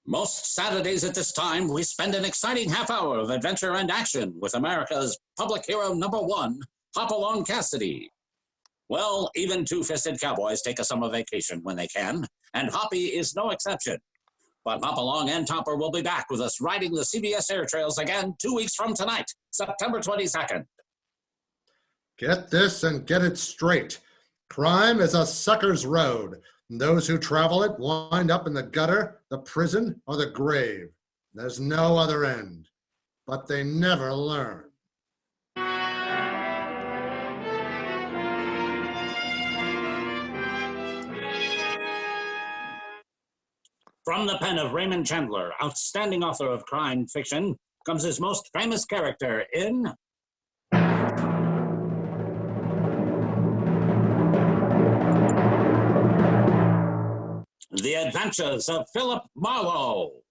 Most Saturdays at this time, we spend an exciting half hour of adventure and action with America's public hero #1, Hopalong Cassidy. Well, even two-fisted cowboys take a summer vacation when they can, and Hoppy is no exception. But Hopalong and Topper will be back with us riding the CBS air trails again 2 weeks from tonight, September 22nd. Get this and get it straight. Crime is a sucker's road. Those who travel it wind up in the gutter, the prison, or the grave. There's no other end. But they never learn. From the pen of Raymond Chandler, outstanding author of crime fiction, comes his most famous character in The Adventures of Philip Marlowe.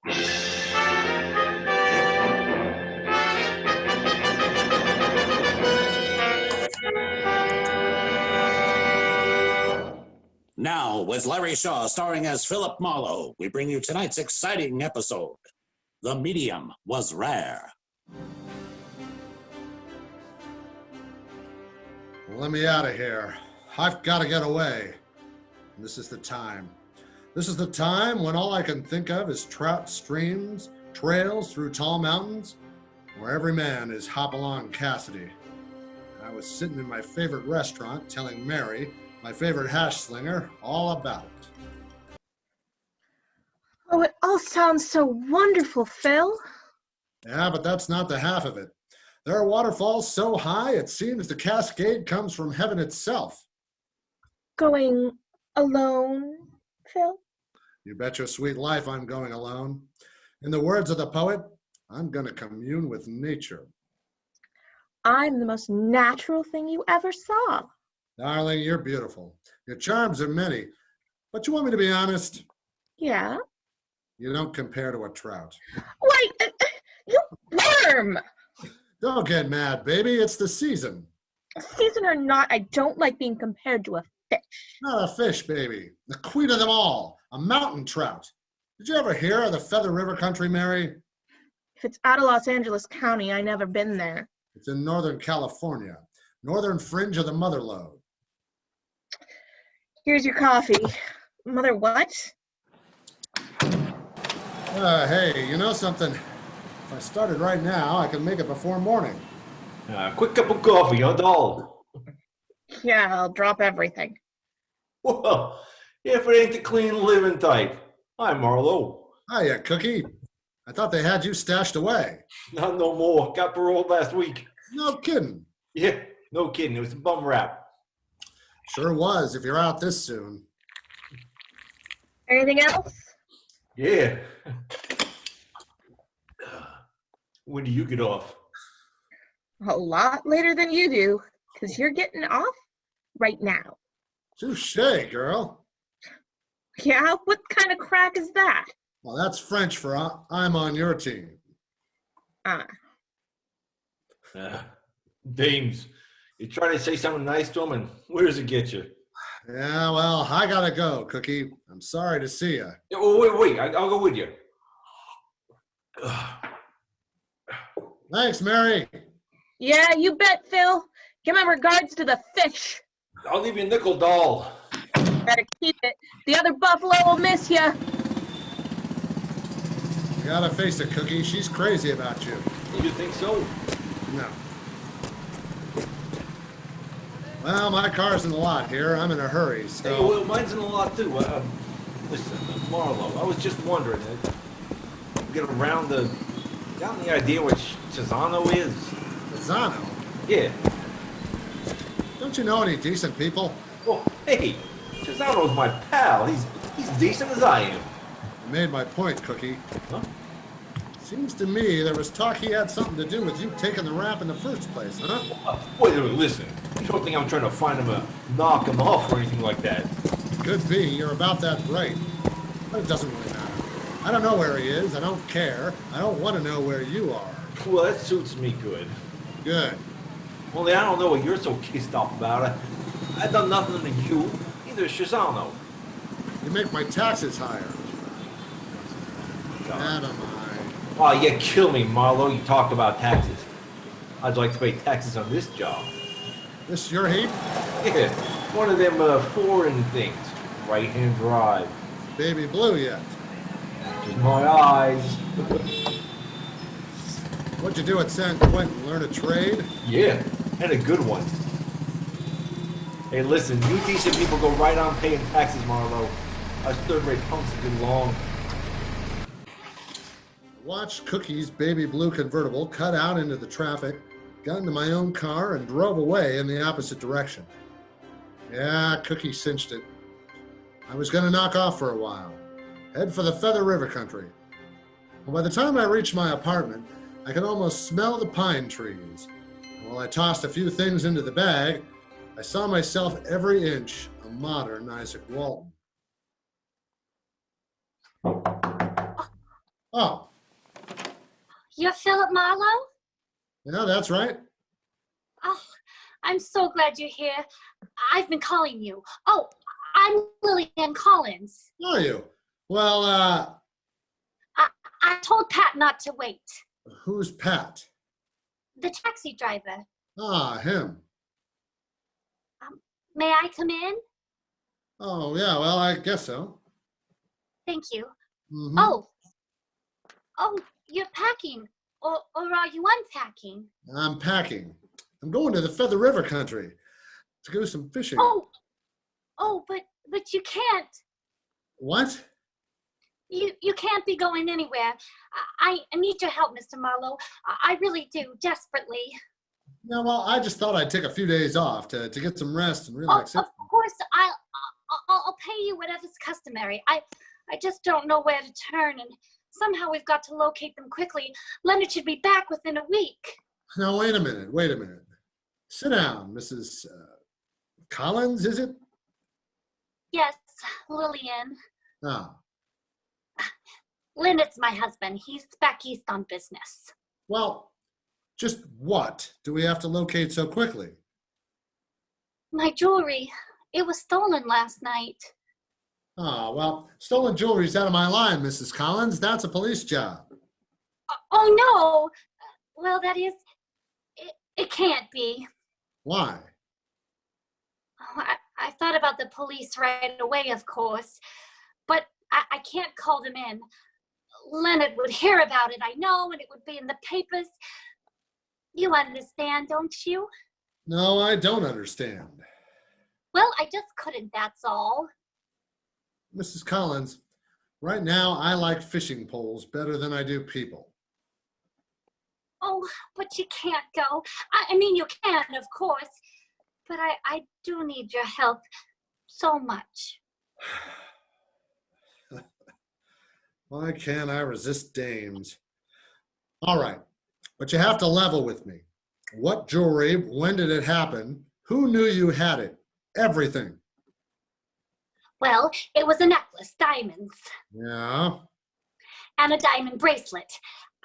Now, with Larry Shaw starring as Philip Marlowe, we bring you tonight's exciting episode. The medium was rare. Let me out of here. I've got to get away. And this is the time. This is the time when all I can think of is trout streams, trails through tall mountains, where every man is Hopalong Cassidy. I was sitting in my favorite restaurant telling Mary, my favorite hash slinger, all about it. Oh, it all sounds so wonderful, Phil. Yeah, but that's not the half of it. There are waterfalls so high it seems the cascade comes from heaven itself. Going alone, Phil? You bet your sweet life I'm going alone. In the words of the poet, I'm going to commune with nature. I'm the most natural thing you ever saw. Darling, you're beautiful. Your charms are many. But you want me to be honest? Yeah? You don't compare to a trout. Wait, you worm! Don't get mad, baby. It's the season. Season or not, I don't like being compared to a fish. Not a fish, baby. The queen of them all. A mountain trout. Did you ever hear of the Feather River country, Mary? If it's out of Los Angeles County, I never been there. It's in Northern California. Northern fringe of the Mother Lode. Here's your coffee. Mother what? Hey, you know something? If I started right now, I could make it before morning. Quick cup of coffee, huh, doll? Yeah, I'll drop everything. Well, if it ain't the clean living type. Hi, Marlowe. Hiya, Cookie. I thought they had you stashed away. Not no more. Got paroled last week. No kidding. Yeah, no kidding. It was a bum rap. Sure was, if you're out this soon. Anything else? Yeah. When do you get off? A lot later than you do, because you're getting off right now. Touché, girl. Yeah? What kind of crack is that? Well, that's French for I'm on your team. Dames, you try to say something nice to him, and where does it get you? Yeah, well, I gotta go, Cookie. I'm sorry to see you. Oh, wait. I'll go with you. Thanks, Mary. Yeah, you bet, Phil. Give my regards to the fish. I'll leave you a nickel, doll. Better keep it. The other buffalo will miss you. You gotta face it, Cookie. She's crazy about you. You think so? No. Well, my car's in the lot here. I'm in a hurry, so... Hey, well, mine's in the lot, too. Listen, Marlowe, I was just wondering, get around the... Got any idea what Chisano is? Chisano? Yeah. Don't you know any decent people? Well, hey, Chisano's my pal. He's decent as I am. You made my point, Cookie. Huh? Seems to me there was talk he had something to do with you taking the rap in the first place, huh? Wait, listen. You don't think I'm trying to find him a knock him off or anything like that? Could be. You're about that bright. But it doesn't really matter. I don't know where he is. I don't care. I don't want to know where you are. Well, that suits me good. Good. Only I don't know what you're so pissed off about. I've done nothing to you. Neither has Chisano. You make my taxes higher. God. Adam, I. Oh, you kill me, Marlowe. You talked about taxes. I'd like to pay taxes on this job. This your heat? Yeah, one of them foreign things. Right-hand drive. Baby blue yet? Just my eyes. What'd you do at San Quentin? Learn a trade? Yeah, and a good one. Hey, listen, you decent people go right on paying taxes, Marlowe. Us third-rate punks have been long. Watched Cookie's baby blue convertible cut out into the traffic, got into my own car, and drove away in the opposite direction. Yeah, Cookie cinched it. I was going to knock off for a while, head for the Feather River country. Well, by the time I reached my apartment, I could almost smell the pine trees. And while I tossed a few things into the bag, I saw myself every inch a modern Isaac Walton. Oh, You're Philip Marlowe? yeah, that's right. Oh, I'm so glad you're here. I've been calling you. Oh, I'm Lillian Collins. Are you? Well, I told Pat not to wait. who's Pat? The taxi driver. Ah, him. May I come in? Oh, yeah, well, I guess so. Thank you. Mhm. Oh, you're packing. Or are you unpacking? I'm packing. I'm going to the Feather River country to go some fishing. But you can't. What? You can't be going anywhere. I need your help, Mr. Marlowe. I really do, desperately. No, well, I just thought I'd take a few days off to get some rest and Oh, relax. of course, I'll pay you whatever's customary. I just don't know where to turn, and somehow we've got to locate them quickly. Leonard should be back within a week. Now, wait a minute. Sit down, Mrs. Collins, is it? Yes, Lillian. Ah, Leonard's my husband. He's back east on business. well, just what do we have to locate so quickly? My jewelry. It was stolen last night. Ah, well, stolen jewelry's out of my line, Mrs. Collins. That's a police job. Oh, no. Well, that is, it can't be. Why? Oh, I thought about the police right away, of course, but I can't call them in. Leonard would hear about it, I know, and it would be in the papers. You understand, don't you? No, I don't understand. Well, I just couldn't, that's all. Mrs. Collins, right now I like fishing poles better than I do people. Oh, but you can't go. I mean, you can, of course, but I do need your help so much. Why can't I resist dames? All right, but you have to level with me. What jewelry? When did it happen? Who knew you had it? Everything. Well, it was a necklace, diamonds, Yeah? and a diamond bracelet.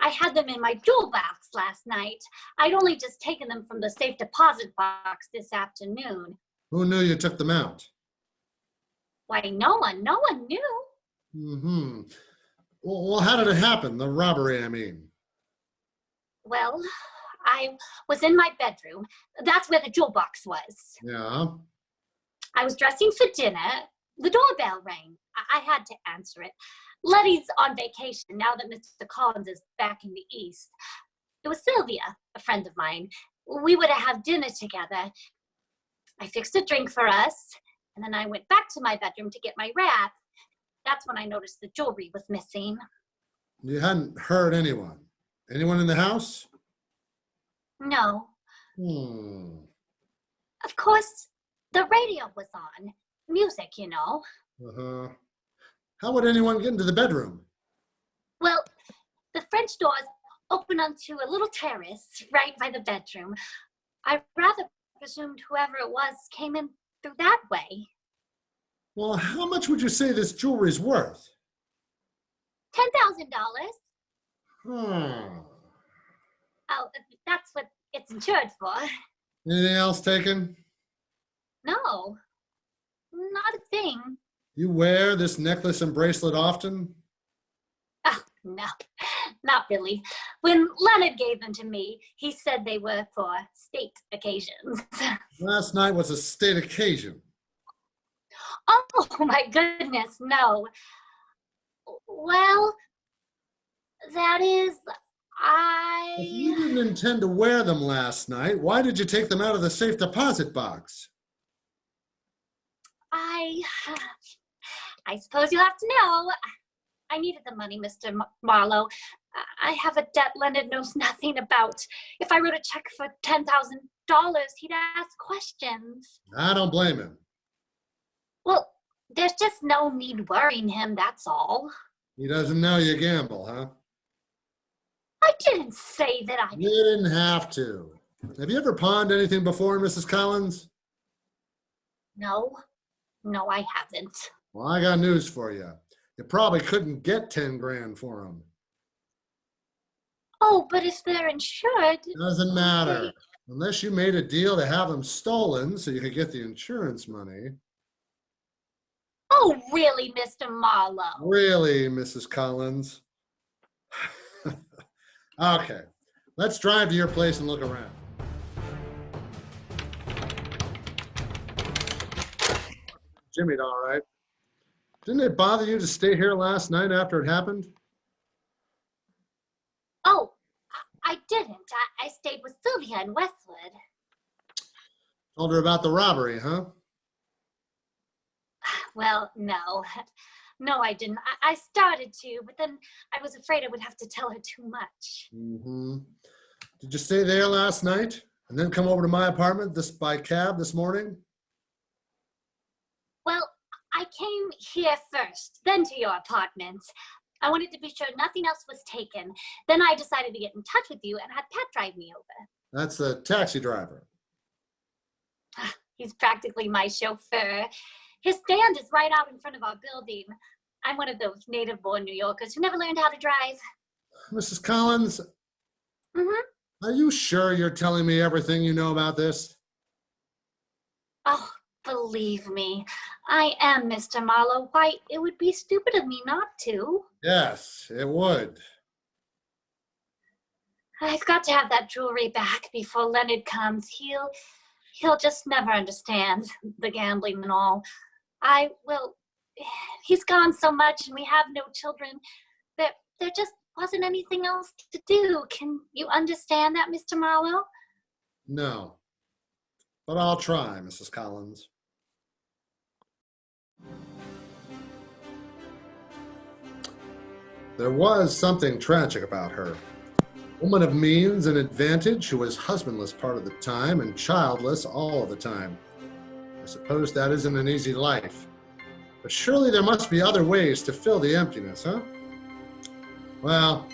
I had them in my jewel box last night. I'd only just taken them from the safe deposit box this afternoon. Who knew you took them out? Why, no one knew. Mm-hmm. Well, how did it happen? The robbery, I mean. Well, I was in my bedroom. That's where the jewel box was. Yeah? I was dressing for dinner. The doorbell rang. I had to answer it. Letty's on vacation now that Mr. Collins is back in the East. It was Sylvia, a friend of mine. We were to have dinner together. I fixed a drink for us, and then I went back to my bedroom to get my wrap. That's when I noticed the jewelry was missing. You hadn't heard anyone? Anyone in the house? No. Of course, the radio was on. Music, you know. Uh-huh. How would anyone get into the bedroom? Well, the French doors open onto a little terrace right by the bedroom. I rather presumed whoever it was came in through that way. Well, how much would you say this jewelry's worth? $10,000. Hmm. Oh, that's what it's insured for. Anything else taken? No, not a thing. You wear this necklace and bracelet often? Oh, No, not really. When Leonard gave them to me, he said they were for state occasions. Last night was a state occasion. Oh my goodness, no. Well, that is, If you didn't intend to wear them last night, why did you take them out of the safe deposit box? I suppose you'll have to know. I needed the money, Mr. Marlowe. I have a debt Leonard knows nothing about. If I wrote a check for $10,000, he'd ask questions. I don't blame him. Well, there's just no need worrying him, that's all. He doesn't know you gamble, huh? I didn't say that I... You didn't have to. Have you ever pawned anything before, Mrs. Collins? No, I haven't. Well, I got news for you. You probably couldn't get 10 grand for them. Oh, but if they're insured... Doesn't matter. Unless you made a deal to have them stolen so you could get the insurance money. Oh, really, Mr. Marlowe? Really, Mrs. Collins? Okay, let's drive to your place and look around. Jimmy'd all right. Didn't it bother you to stay here last night after it happened? Oh, I didn't. I stayed with Sylvia in Westwood. Told her about the robbery, huh? Well, no. No, I didn't. I started to, but then I was afraid I would have to tell her too much. Mm-hmm. Did you stay there last night and then come over to my apartment by cab this morning? Well, I came here first, then to your apartment. I wanted to be sure nothing else was taken. Then I decided to get in touch with you and had Pat drive me over. That's the taxi driver. He's practically my chauffeur. His stand is right out in front of our building. I'm one of those native-born New Yorkers who never learned how to drive. Mrs. Collins, Are you sure you're telling me everything you know about this? Oh, believe me, I am, Mr. Marlowe. Why, it would be stupid of me not to. Yes, it would. I've got to have that jewelry back before Leonard comes. He'll just never understand the gambling and all. He's gone so much and we have no children that there just wasn't anything else to do. Can you understand that, Mr. Marlowe? No, but I'll try, Mrs. Collins. There was something tragic about her. A woman of means and advantage who was husbandless part of the time and childless all of the time. I suppose that isn't an easy life. But surely there must be other ways to fill the emptiness, huh? Well,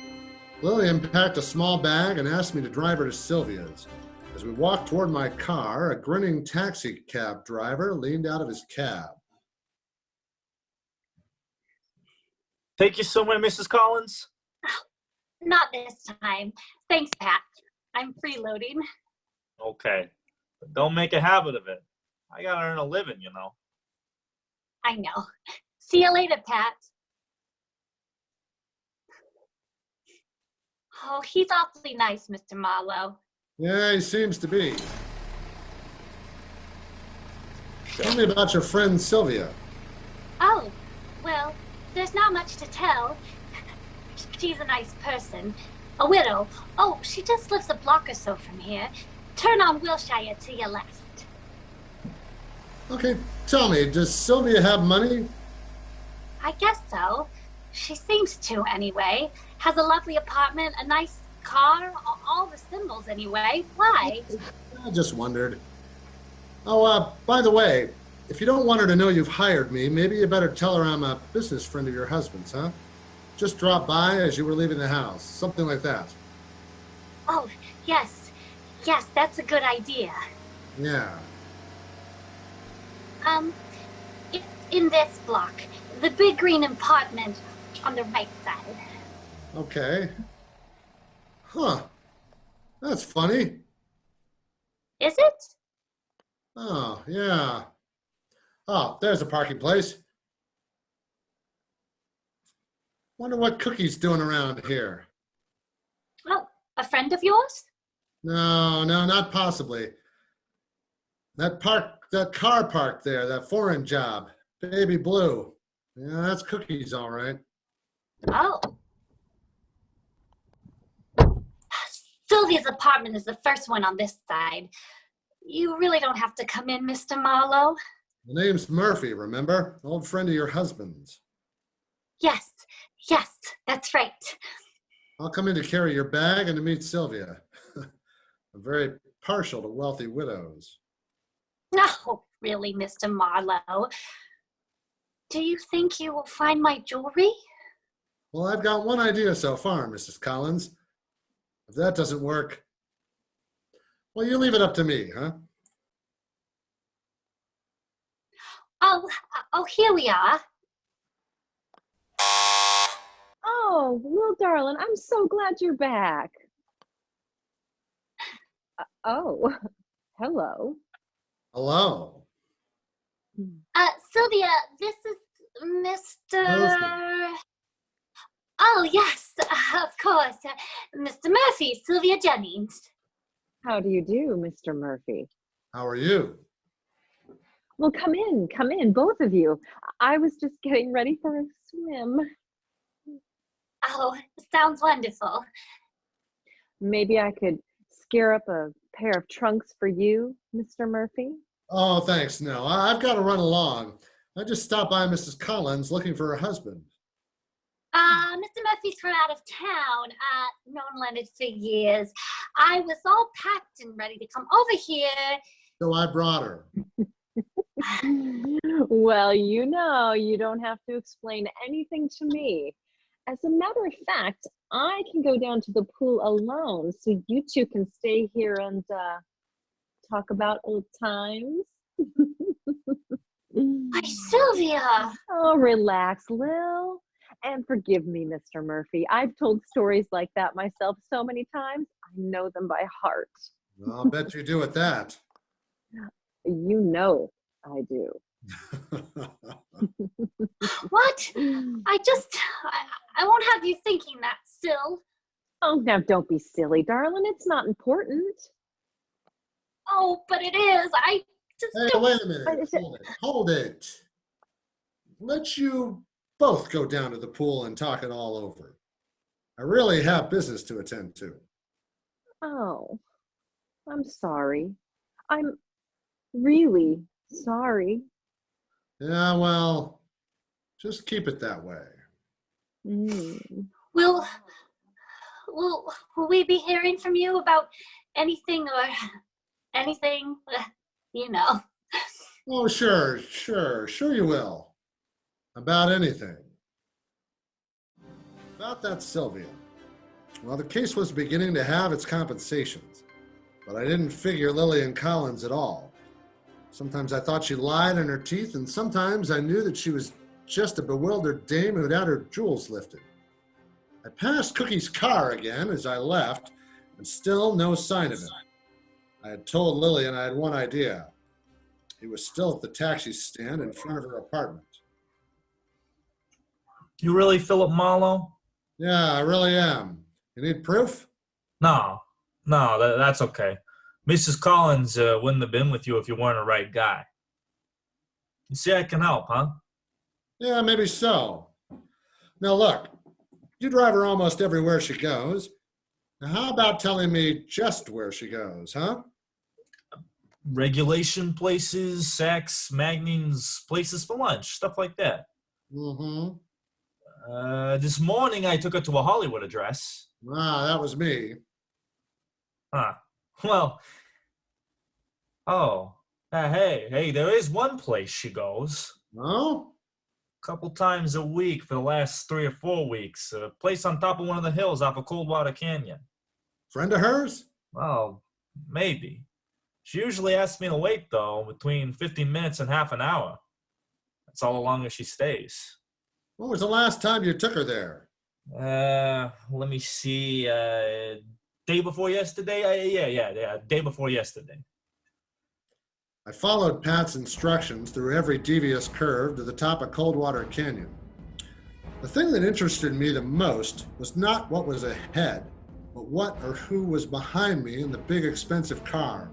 Lillian packed a small bag and asked me to drive her to Sylvia's. As we walked toward my car, a grinning taxi cab driver leaned out of his cab. Take you somewhere, Mrs. Collins? Not this time. Thanks, Pat. I'm freeloading. Okay, but don't make a habit of it. I gotta earn a living, you know. I know. See you later, Pat. Oh, he's awfully nice, Mr. Marlowe. Yeah, he seems to be. Tell me about your friend Sylvia. Oh, well, there's not much to tell. She's a nice person. A widow. Oh, she just lives a block or so from here. Turn on Wilshire to your left. Okay, tell me, does Sylvia have money? I guess so. She seems to, anyway. Has a lovely apartment, a nice car, all the symbols, anyway. Why? I just wondered. Oh, by the way, if you don't want her to know you've hired me, maybe you better tell her I'm a business friend of your husband's, huh? Just drop by as you were leaving the house, something like that. Oh, yes. Yes, that's a good idea. Yeah. It's in this block. The big green apartment on the right side. Okay. Huh. That's funny. Is it? Oh, yeah. Oh, there's a parking place. Wonder what Cookie's doing around here. Oh, a friend of yours? No, not possibly. That car parked there, that foreign job, baby blue. Yeah, that's Cookie's, all right. Oh. Sylvia's apartment is the first one on this side. You really don't have to come in, Mr. Marlowe. The name's Murphy, remember? Old friend of your husband's. Yes, that's right. I'll come in to carry your bag and to meet Sylvia. I'm very partial to wealthy widows. No, really, Mr. Marlowe. Do you think you will find my jewelry? Well, I've got one idea so far, Mrs. Collins. If that doesn't work, well, you leave it up to me, huh? Oh, here we are. Oh, Will, darling, I'm so glad you're back. Oh, hello. Hello. Sylvia, this is Mr. Murphy. Oh, yes, of course. Mr. Murphy, Sylvia Jennings. How do you do, Mr. Murphy? How are you? Well, come in, both of you. I was just getting ready for a swim. Oh, sounds wonderful. Maybe I could scare up a pair of trunks for you, Mr. Murphy? Oh, thanks. No, I've got to run along. I just stopped by Mrs. Collins looking for her husband. Mr. Murphy's from out of town. Known Leonard for years. I was all packed and ready to come over here. So I brought her. Well, you know, you don't have to explain anything to me. As a matter of fact, I can go down to the pool alone, so you two can stay here and talk about old times. Why, Sylvia! Oh, relax, Lil. And forgive me, Mr. Murphy. I've told stories like that myself so many times, I know them by heart. I'll bet you do at that. You know I do. What? I won't have you thinking that, Syl. Oh, now don't be silly, darling. It's not important. Oh, but it is. I just Hey, don't. wait a minute. Hold it. Let you both go down to the pool and talk it all over. I really have business to attend to. Oh, I'm sorry. I'm really sorry. Yeah, well, just keep it that way. Will we be hearing from you about anything or anything? You know. Oh, sure you will. About anything. About that Sylvia. Well, the case was beginning to have its compensations, but I didn't figure Lillian Collins at all. Sometimes I thought she lied in her teeth, and sometimes I knew that she was just a bewildered dame who'd had her jewels lifted. I passed Cookie's car again as I left, and still no sign of him. I had told Lillian I had one idea. He was still at the taxi stand in front of her apartment. You really Philip Marlowe? Yeah, I really am. You need proof? No, that's okay. Mrs. Collins wouldn't have been with you if you weren't the right guy. You see, I can help, huh? Yeah, maybe so. Now look, you drive her almost everywhere she goes. Now how about telling me just where she goes, huh? Regulation places, Saks, Magnings, places for lunch, stuff like that. Mm-hmm. This morning I took her to a Hollywood address. Ah, that was me. Huh. Well, hey, there is one place she goes. Oh? A couple times a week for the last 3 or 4 weeks. A place on top of one of the hills off of Coldwater Canyon. Friend of hers? Well, maybe. She usually asks me to wait, though, between 15 minutes and half an hour. That's all the longer she stays. When was the last time you took her there? Let me see. Day before yesterday? Yeah, day before yesterday. I followed Pat's instructions through every devious curve to the top of Coldwater Canyon. The thing that interested me the most was not what was ahead, but what or who was behind me in the big expensive car.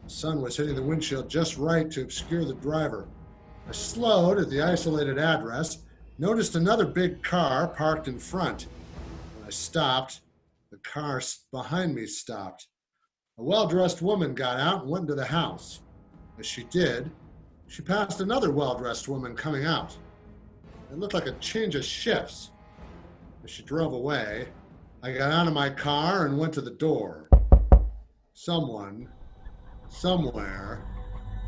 The sun was hitting the windshield just right to obscure the driver. I slowed at the isolated address, noticed another big car parked in front. When I stopped, the car behind me stopped. A well-dressed woman got out and went into the house. As she did, she passed another well-dressed woman coming out. It looked like a change of shifts. As she drove away, I got out of my car and went to the door. Someone, somewhere,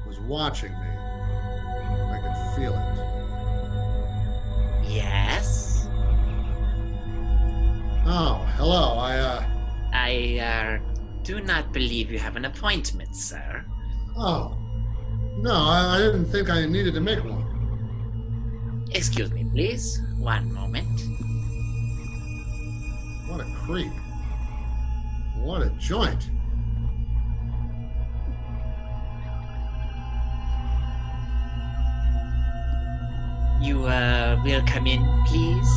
was watching me. I could feel it. Yes? Oh, hello. I do not believe you have an appointment, sir. Oh. No, I didn't think I needed to make one. Excuse me, please. One moment. What a creep. What a joint. You, will come in, please?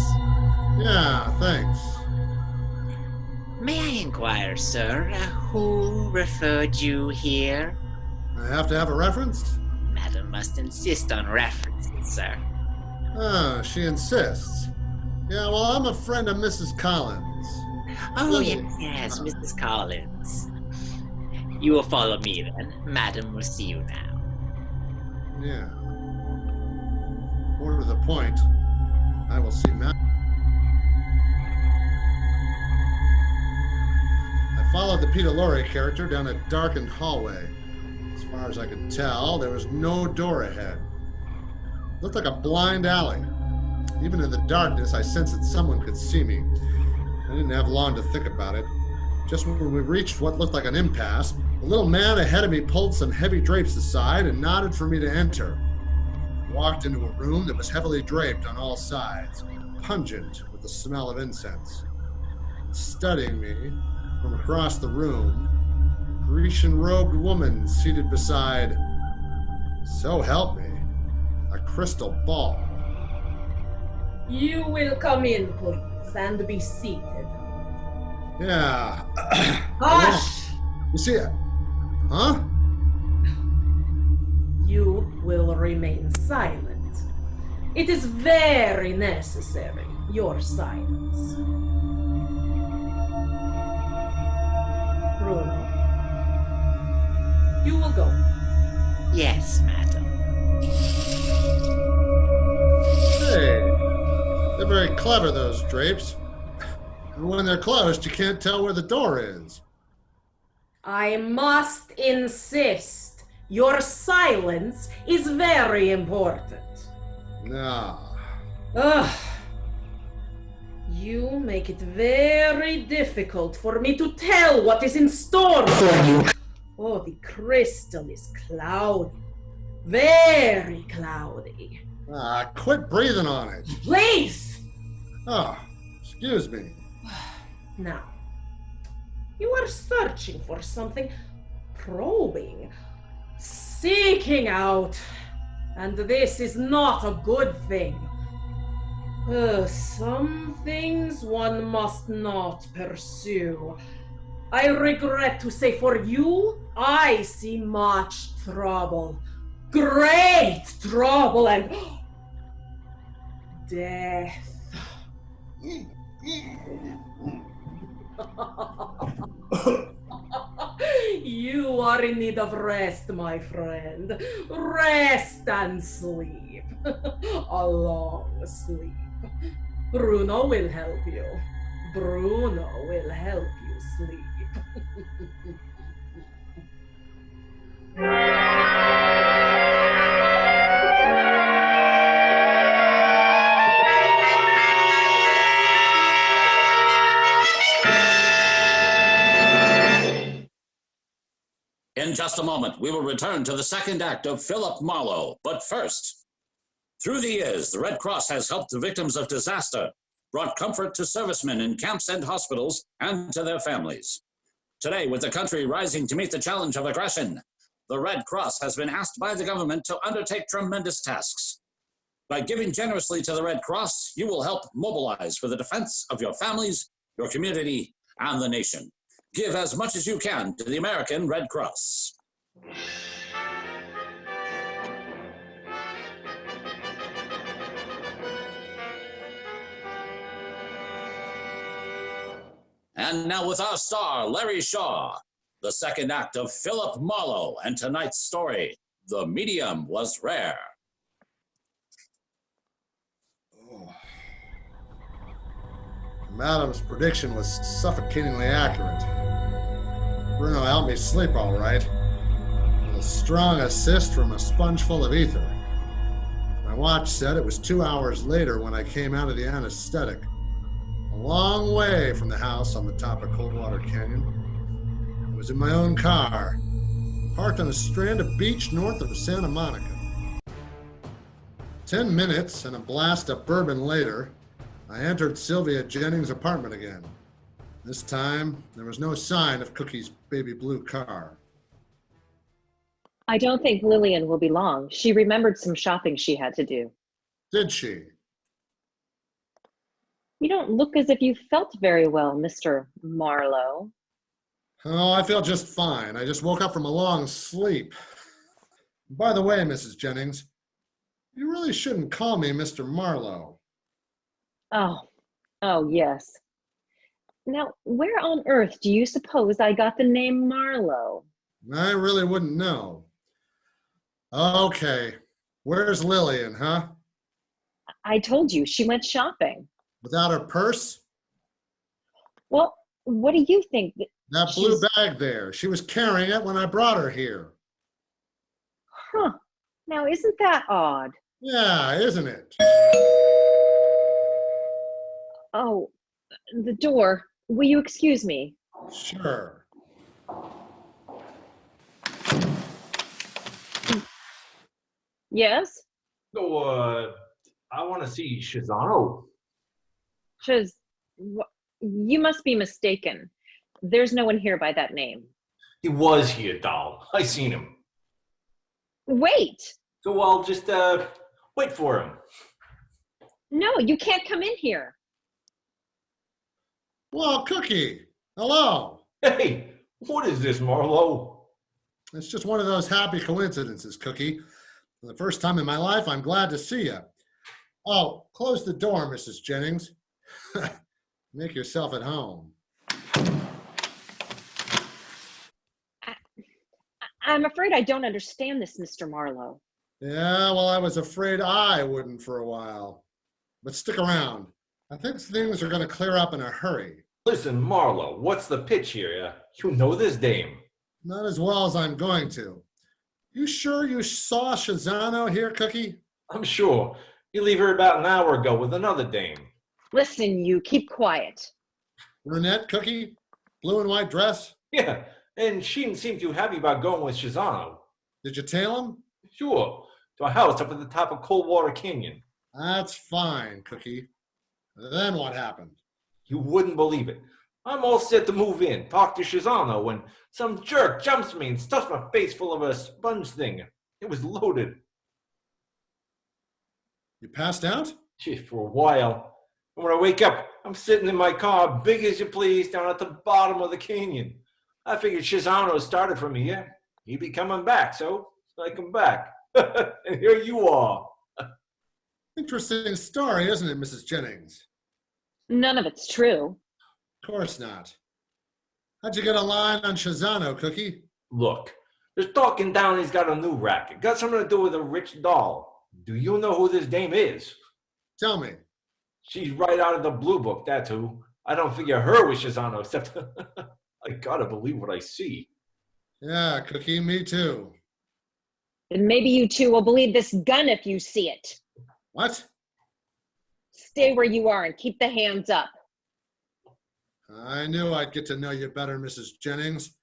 Yeah, thanks. May I inquire, sir, who referred you here? I have to have a reference? Madam must insist on references, sir. Oh, she insists. Yeah, well, I'm a friend of Mrs. Collins. Oh, yes, Mrs. Collins. You will follow me, then. Madam will see you now. Yeah. More to the point, I will see Matt. I followed the Peter Lorre character down a darkened hallway. As far as I could tell, there was no door ahead. It looked like a blind alley. Even in the darkness, I sensed that someone could see me. I didn't have long to think about it. Just when we reached what looked like an impasse, the little man ahead of me pulled some heavy drapes aside and nodded for me to enter. I walked into a room that was heavily draped on all sides, pungent with the smell of incense. And studying me from across the room, a Grecian-robed woman seated beside, so help me, a crystal ball. You will come in, please, and be seated. Yeah. Hush! You see, huh? You will remain silent. It is very necessary, your silence. Bruno, you will go. Yes, madam. Hey, they're very clever, those drapes. And when they're closed, you can't tell where the door is. I must insist. Your silence is very important. Nah. Ugh. You make it very difficult for me to tell what is in store for you. Oh, the crystal is cloudy. Very cloudy. Quit breathing on it. Please! Oh, excuse me. Now, you are searching for something, probing, seeking out, and this is not a good thing. Some things one must not pursue. I regret to say for you, I see much trouble. Great trouble and death. You are in need of rest, my friend. Rest and sleep. A long sleep. Bruno will help you. Bruno will help you sleep. In just a moment, we will return to the second act of Philip Marlowe. But first, through the years, the Red Cross has helped the victims of disaster, brought comfort to servicemen in camps and hospitals, and to their families. Today, with the country rising to meet the challenge of aggression, the Red Cross has been asked by the government to undertake tremendous tasks. By giving generously to the Red Cross, you will help mobilize for the defense of your families, your community, and the nation. Give as much as you can to the American Red Cross. And now with our star, Larry Shaw, the second act of Philip Marlowe, and tonight's story, The Medium Was Rare. Oh. Madam's prediction was suffocatingly accurate. Bruno helped me sleep all right, with a strong assist from a sponge full of ether. My watch said it was 2 hours later when I came out of the anesthetic, a long way from the house on the top of Coldwater Canyon. I was in my own car, parked on a strand of beach north of Santa Monica. 10 minutes and a blast of bourbon later, I entered Sylvia Jennings' apartment again. This time, there was no sign of Cookie's baby blue car. I don't think Lillian will be long. She remembered some shopping she had to do. Did she? You don't look as if you felt very well, Mr. Marlowe. Oh, I feel just fine. I just woke up from a long sleep. By the way, Mrs. Jennings, you really shouldn't call me Mr. Marlowe. Oh, yes. Now, where on earth do you suppose I got the name Marlowe? I really wouldn't know. Okay, where's Lillian, huh? I told you, she went shopping. Without her purse? Well, what do you think? That blue bag there. She was carrying it when I brought her here. Huh. Now, isn't that odd? Yeah, isn't it? Oh, the door. Will you excuse me? Sure. Yes? So, I want to see Shizano. You must be mistaken. There's no one here by that name. He was here, doll. I seen him. Wait! So I'll just, wait for him. No, you can't come in here. Well, Cookie, hello. Hey, what is this, Marlowe? It's just one of those happy coincidences, Cookie. For the first time in my life, I'm glad to see you. Oh, close the door, Mrs. Jennings. Make yourself at home. I'm afraid I don't understand this, Mr. Marlowe. Yeah, well, I was afraid I wouldn't for a while. But stick around. I think things are going to clear up in a hurry. Listen, Marlowe, what's the pitch here? You know this dame. Not as well as I'm going to. You sure you saw Shizano here, Cookie? I'm sure. You leave her about an hour ago with another dame. Listen, you keep quiet. Brunette, Cookie? Blue and white dress? Yeah, and she didn't seem too happy about going with Shizano. Did you tail him? Sure, to a house up at the top of Coldwater Canyon. That's fine, Cookie. Then what happened? You wouldn't believe it. I'm all set to move in, talk to Shizano, when some jerk jumps me and stuffs my face full of a sponge thing. It was loaded. You passed out? Gee, for a while. And when I wake up, I'm sitting in my car, big as you please, down at the bottom of the canyon. I figured Shizano started from here. He'd be coming back, so I come back. And here you are. Interesting story, isn't it, Mrs. Jennings? None of it's true. Of course not. How'd you get a line on Shizano, Cookie? Look, there's talking down he's got a new racket. Got something to do with a rich doll. Do you know who this dame is? Tell me. She's right out of the blue book, that's who. I don't figure her with Shizano, except I gotta believe what I see. Yeah, Cookie, me too. And maybe you two will believe this gun if you see it. What? Stay where you are and keep the hands up. I knew I'd get to know you better, Mrs. Jennings.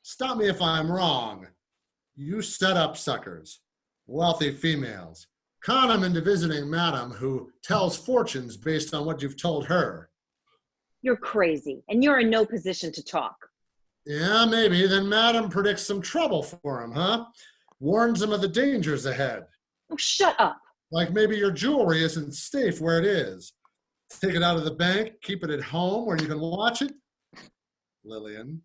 Stop me if I'm wrong. You set up suckers, wealthy females. Con them into visiting Madam, who tells fortunes based on what you've told her. You're crazy, and you're in no position to talk. Yeah, maybe. Then Madam predicts some trouble for him, huh? Warns him of the dangers ahead. Oh, shut up. Like maybe your jewelry isn't safe where it is. Take it out of the bank, keep it at home where you can watch it. Lillian.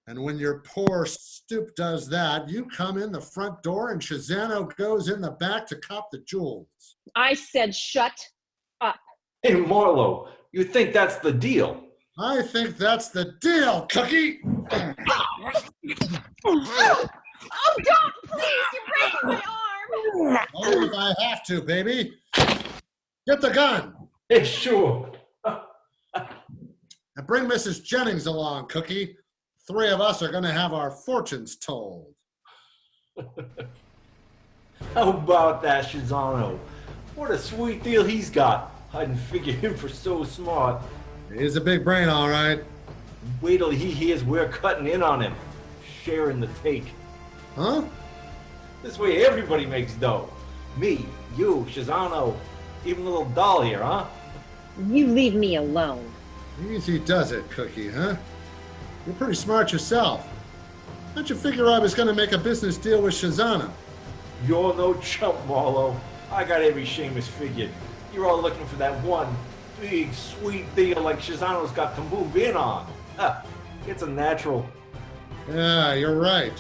And when your poor stoop does that, you come in the front door and Shazano goes in the back to cop the jewels. I said shut up. Hey, Marlowe, you think that's the deal? I think that's the deal, Cookie. Oh, Doc, please, you're breaking my arm. Only if I have to, baby. Get the gun. Hey, sure. And bring Mrs. Jennings along, Cookie. 3 of us are going to have our fortunes told. How about that, Shizano? What a sweet deal he's got. I didn't figure him for so smart. He's a big brain, all right. Wait till he hears we're cutting in on him. Sharing the take. Huh? This way everybody makes dough. Me, you, Shizano, even little doll here, huh? You leave me alone. Easy does it, Cookie, huh? You're pretty smart yourself. How'd you figure I was going to make a business deal with Shazana? You're no chump, Marlowe. I got every Seamus figured. You're all looking for that one big, sweet deal like Shazano's got to move in on. It's a natural. Yeah, you're right.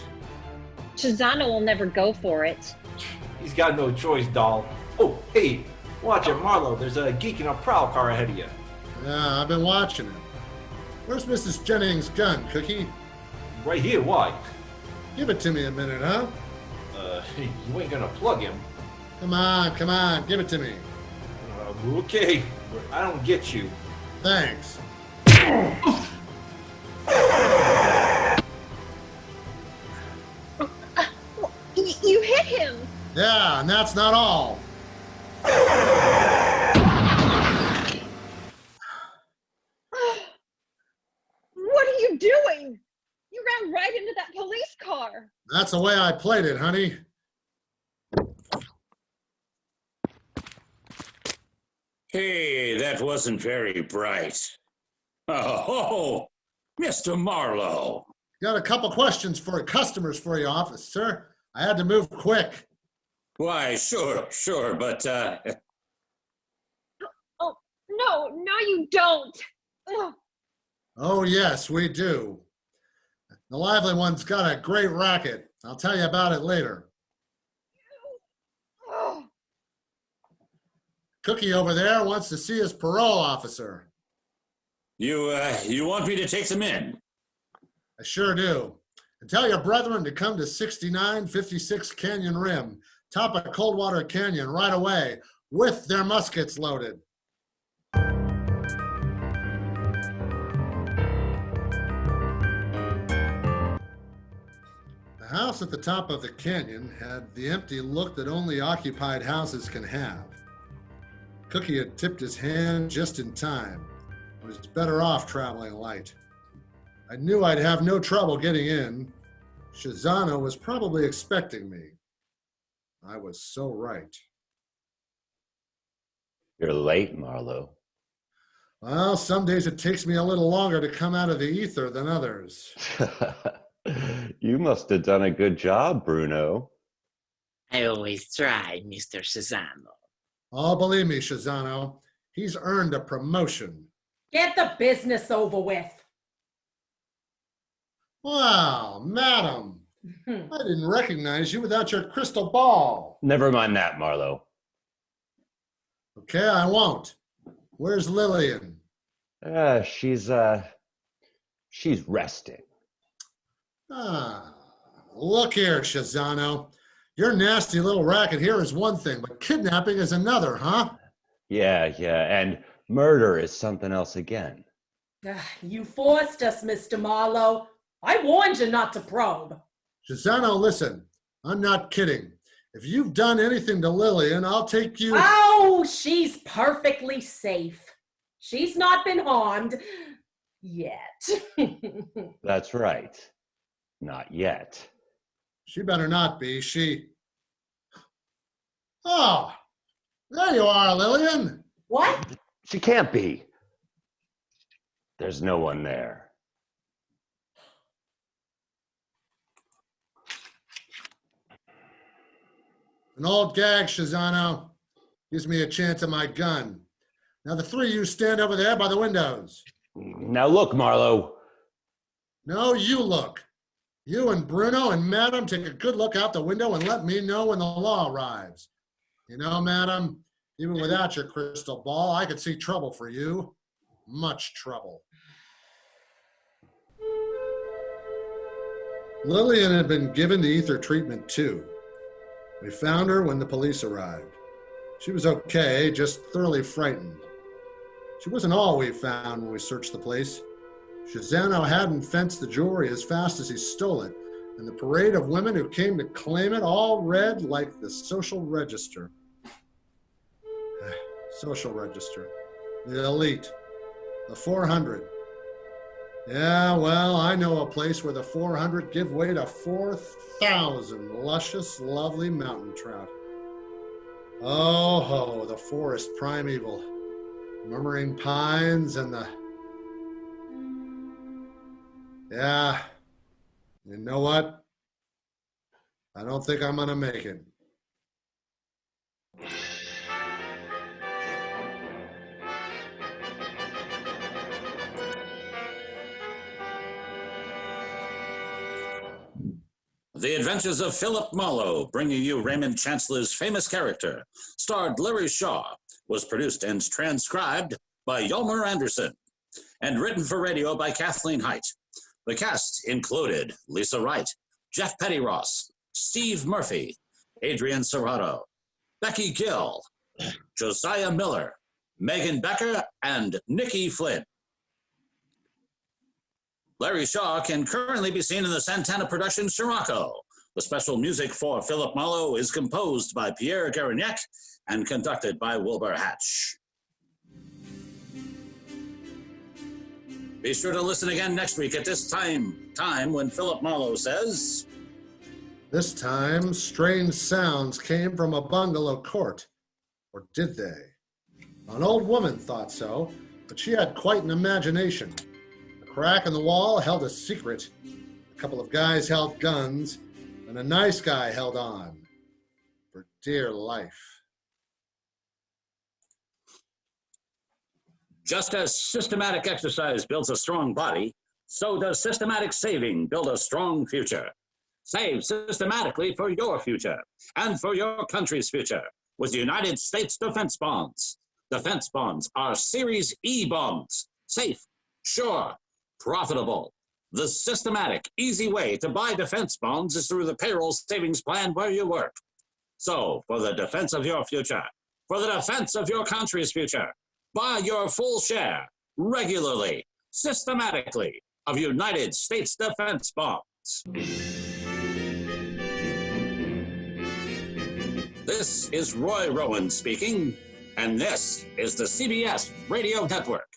Shazano will never go for it. He's got no choice, doll. Oh, hey, watch it, Marlowe. There's a geek in a prowl car ahead of you. Yeah, I've been watching it. Where's Mrs. Jennings' gun, Cookie? Right here, why? Give it to me a minute, huh? You ain't gonna plug him. Come on, give it to me. Okay, I don't get you. Thanks. You hit him. Yeah, and that's not all. What are you doing? You ran right into that police car. That's the way I played it, honey. Hey, that wasn't very bright. Oh, Mr. Marlowe. Got a couple questions for customers for you, officer. I had to move quick. Why, sure, but, Oh, no, you don't. Ugh. Oh, yes, we do. The lively one's got a great racket. I'll tell you about it later. Ugh. Cookie over there wants to see his parole officer. you want me to take them in? I sure do. And tell your brethren to come to 6956 Canyon Rim, top of Coldwater Canyon right away, with their muskets loaded. The house at the top of the canyon had the empty look that only occupied houses can have. Cookie had tipped his hand just in time. He was better off traveling light. I knew I'd have no trouble getting in. Shazana was probably expecting me. I was so right. You're late, Marlowe. Well, some days it takes me a little longer to come out of the ether than others. You must have done a good job, Bruno. I always try, Mr. Shazano. Oh, believe me, Shazano, he's earned a promotion. Get the business over with. Wow, madam, I didn't recognize you without your crystal ball. Never mind that, Marlowe. Okay, I won't. Where's Lillian? She's resting. Ah, look here, Shazano. Your nasty little racket here is one thing, but kidnapping is another, huh? Yeah, and murder is something else again. You forced us, Mr. Marlowe. I warned you not to probe. Shazano, listen, I'm not kidding. If you've done anything to Lillian, I'll take you. Oh, she's perfectly safe. She's not been harmed yet. That's right. Not yet. She better not be. Oh, there you are, Lillian. What? She can't be. There's no one there. An old gag, Shazano. Gives me a chance at my gun. Now the three of you stand over there by the windows. Now look, Marlowe. No, you look. You and Bruno and Madam take a good look out the window and let me know when the law arrives. You know, Madam, even without your crystal ball, I could see trouble for you. Much trouble. Lillian had been given the ether treatment too. We found her when the police arrived. She was okay, just thoroughly frightened. She wasn't all we found when we searched the place. Shazano hadn't fenced the jewelry as fast as he stole it, and the parade of women who came to claim it all read like the social register. Social register. The elite. The 400. Yeah, well, I know a place where the 400 give way to 4,000 luscious, lovely mountain trout. Oh ho, the forest primeval. Murmuring pines and the... Yeah, you know what? I don't think I'm gonna make it. The Adventures of Philip Marlowe, bringing you Raymond Chancellor's famous character, starred Larry Shaw, was produced and transcribed by Yolmer Anderson, and written for radio by Kathleen Height. The cast included Lisa Wright, Jeff Pettyross, Steve Murphy, Adrian Serrato, Becky Gill, Josiah Miller, Megan Becker, and Nikki Flynn. Larry Shaw can currently be seen in the Santana production Scirocco. The special music for Philip Marlowe is composed by Pierre Garignac and conducted by Wilbur Hatch. Be sure to listen again next week at this time when Philip Marlowe says... This time, strange sounds came from a bungalow court. Or did they? An old woman thought so, but she had quite an imagination. A crack in the wall held a secret. A couple of guys held guns, and a nice guy held on. For dear life. Just as systematic exercise builds a strong body, so does systematic saving build a strong future. Save systematically for your future and for your country's future with United States Defense Bonds. Defense bonds are Series E bonds. Safe, sure, profitable. The systematic, easy way to buy defense bonds is through the payroll savings plan where you work. So, for the defense of your future, for the defense of your country's future, buy your full share, regularly, systematically, of United States Defense Bonds. This is Roy Rowan speaking, and this is the CBS Radio Network.